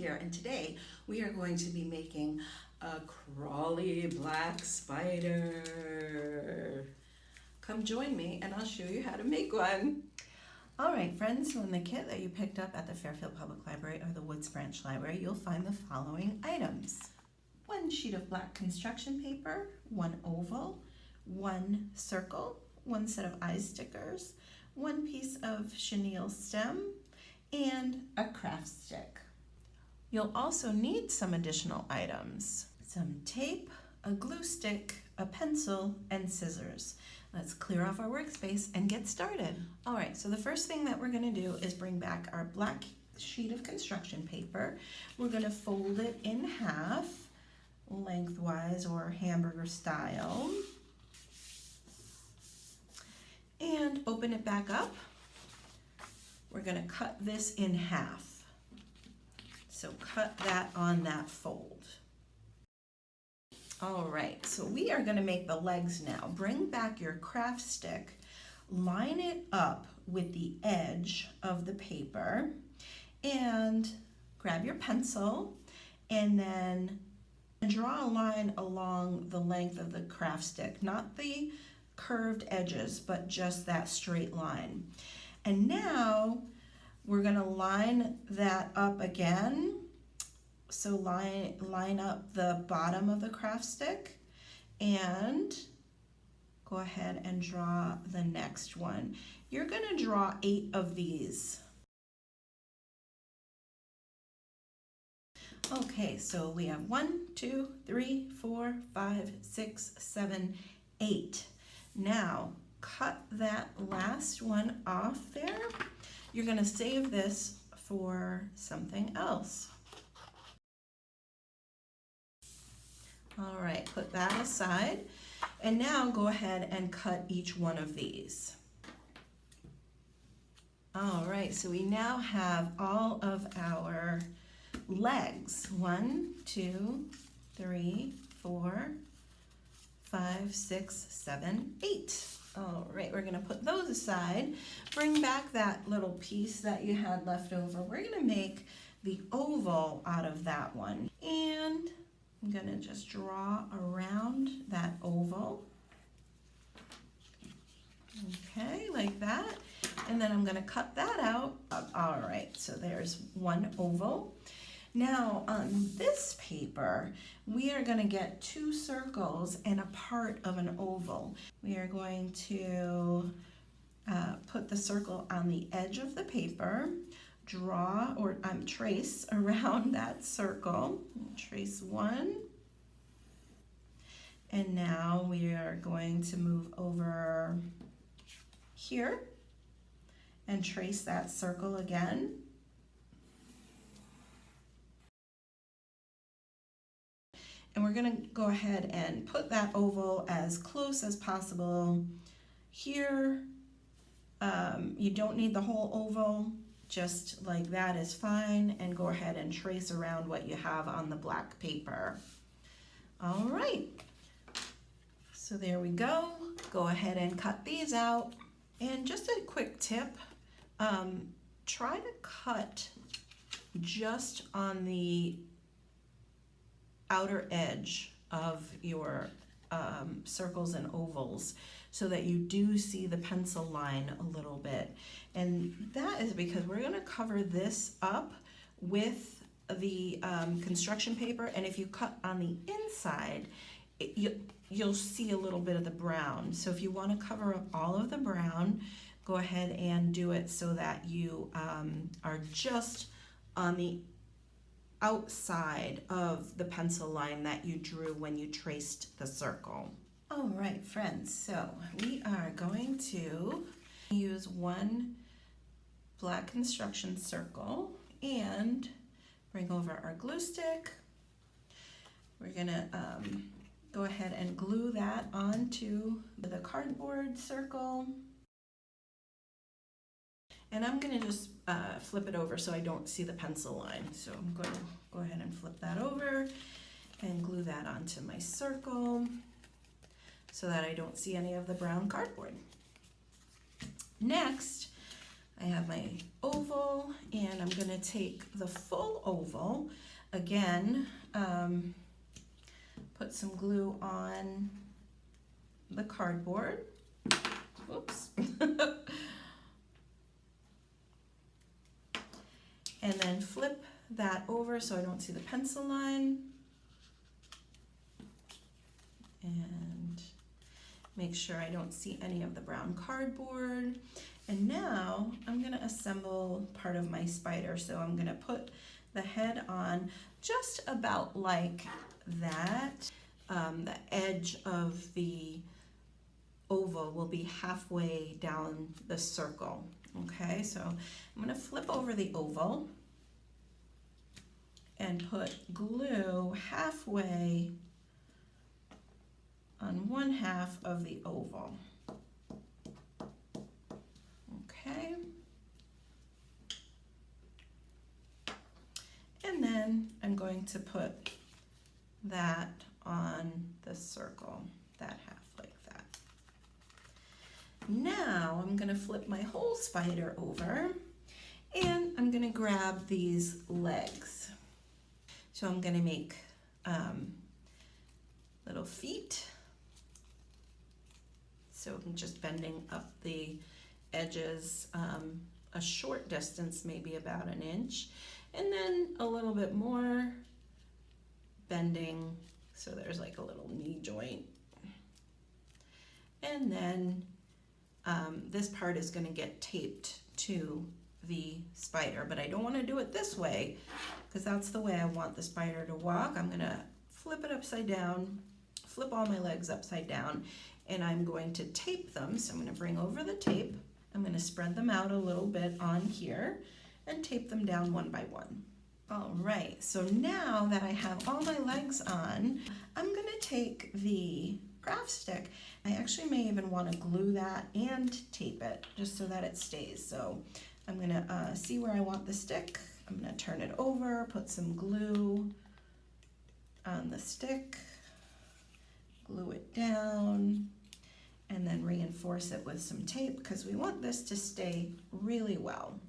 here, and today we are going to be making a crawly black spider. Come join me and I'll show you how to make one. All right, friends, so in the kit that you picked up at the Fairfield Public Library or the Woods Branch Library, you'll find the following items. 1 sheet of black construction paper, 1 oval, 1 circle, 1 set of eye stickers, 1 piece of chenille stem, and a craft stick. You'll also need some additional items. Some tape, a glue stick, a pencil, and scissors. Let's clear off our workspace and get started. All right, so the first thing that we're gonna do is bring back our black sheet of construction paper. We're gonna fold it in half, lengthwise or hamburger style, and open it back up. We're gonna cut this in half. So cut that on that fold. All right, so we are gonna make the legs now. Bring back your craft stick, line it up with the edge of the paper, and grab your pencil, and then draw a line along the length of the craft stick, not the curved edges, but just that straight line. And now we're gonna line that up again. So line up the bottom of the craft stick and go ahead and draw the next one. You're gonna draw 8 of these. Okay, so we have 1, 2, 3, 4, 5, 6, 7, 8. Now, cut that last one off there. You're gonna save this for something else. All right, put that aside. And now go ahead and cut each one of these. All right, so we now have all of our legs. 1, 2, 3, 4, 5, 6, 7, 8. All right, we're gonna put those aside. Bring back that little piece that you had left over. We're gonna make the oval out of that one. And I'm gonna just draw around that oval. Okay, like that. And then I'm gonna cut that out. All right, so there's one oval. Now on this paper, we are going to get 2 circles and a part of an oval. We are going to put the circle on the edge of the paper, draw or trace around that circle. Trace 1. And now we are going to move over here and trace that circle again. And we're gonna go ahead and put that oval as close as possible here. You don't need the whole oval, just like that is fine, and go ahead and trace around what you have on the black paper. All right, so there we go. Go ahead and cut these out. And just a quick tip, try to cut just on the outer edge of your circles and ovals so that you do see the pencil line a little bit. And that is because we're gonna cover this up with the construction paper, and if you cut on the inside, you'll see a little bit of the brown. So if you wanna cover up all of the brown, go ahead and do it so that you are just on the outside of the pencil line that you drew when you traced the circle. All right, friends, so we are going to use 1 black construction circle and bring over our glue stick. We're gonna go ahead and glue that onto the cardboard circle. And I'm gonna just flip it over so I don't see the pencil line. So I'm going to go ahead and flip that over and glue that onto my circle so that I don't see any of the brown cardboard. Next, I have my oval, and I'm gonna take the full oval, again, put some glue on the cardboard. Oops. And then flip that over so I don't see the pencil line. And make sure I don't see any of the brown cardboard. And now I'm gonna assemble part of my spider. So I'm gonna put the head on just about like that. The edge of the oval will be halfway down the circle. Okay, so I'm gonna flip over the oval and put glue halfway on one half of the oval. Okay. And then I'm going to put that on the circle, that half like that. Now I'm gonna flip my whole spider over and I'm gonna grab these legs. So I'm gonna make little feet. So I'm just bending up the edges a short distance, maybe about an inch, and then a little bit more bending, so there's like a little knee joint. And then this part is going to get taped to the spider, but I don't want to do it this way because that's the way I want the spider to walk. I'm going to flip it upside down, flip all my legs upside down, and I'm going to tape them. So I'm going to bring over the tape. I'm going to spread them out a little bit on here and tape them down one by one. All right, so now that I have all my legs on, I'm going to take the craft stick. I actually may even want to glue that and tape it just so that it stays. So I'm going to see where I want the stick. I'm going to turn it over, put some glue on the stick, glue it down, and then reinforce it with some tape because we want this to stay really well.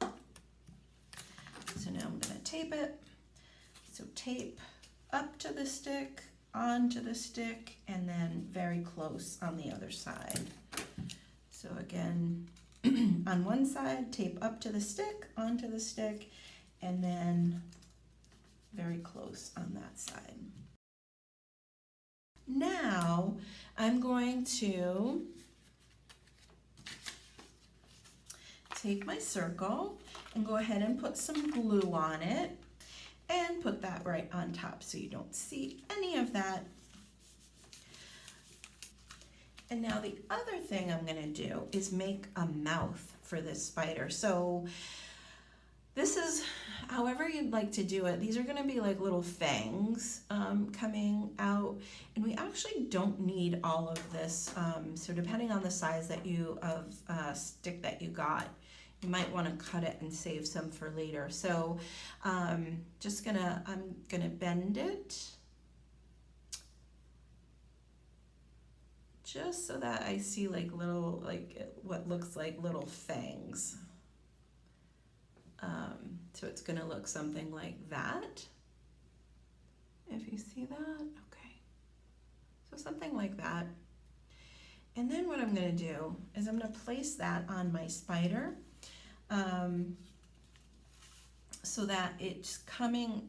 So now I'm going to tape it. So tape up to the stick, onto the stick, and then very close on the other side. So again, on one side, tape up to the stick, onto the stick, and then very close on that side. Now I'm going to take my circle and go ahead and put some glue on it and put that right on top so you don't see any of that. And now the other thing I'm going to do is make a mouth for this spider. So this is however you'd like to do it. These are going to be like little fangs coming out, and we actually don't need all of this. So depending on the size that of stick that you got, you might want to cut it and save some for later. So I'm gonna bend it just so that I see like little, what looks like little fangs. So it's gonna look something like that. If you see that, okay. So something like that. And then what I'm gonna do is I'm gonna place that on my spider so that it's coming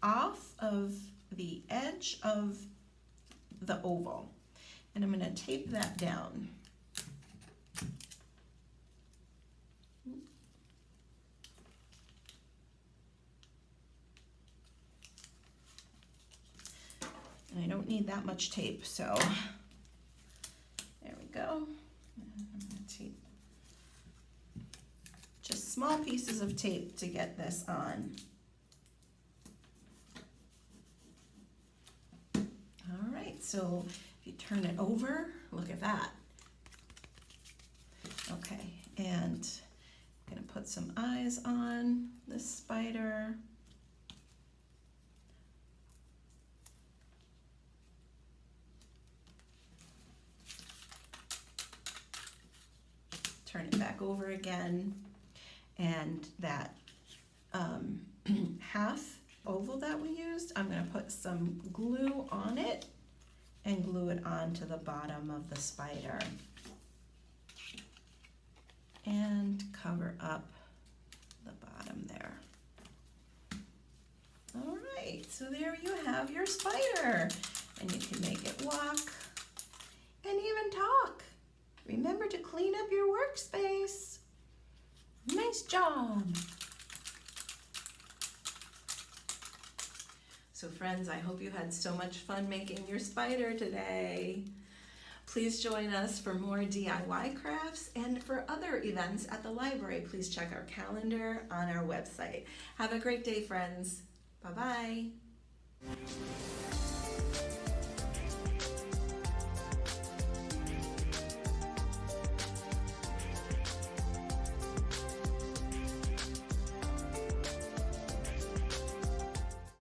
off of the edge of the oval. And I'm gonna tape that down. And I don't need that much tape, so there we go. I'm gonna tape just small pieces of tape to get this on. All right, so if you turn it over, look at that. Okay, and I'm gonna put some eyes on this spider. turn it back over again, and that half oval that we used, I'm going to put some glue on it and glue it onto the bottom of the spider and cover up the bottom there. All right, so there you have your spider, and you can make it walk and even talk. Remember to clean up your workspace. Nice job. So friends, I hope you had so much fun making your spider today. Please join us for more DIY crafts, and for other events at the library, please check our calendar on our website. Have a great day, friends. Bye-bye.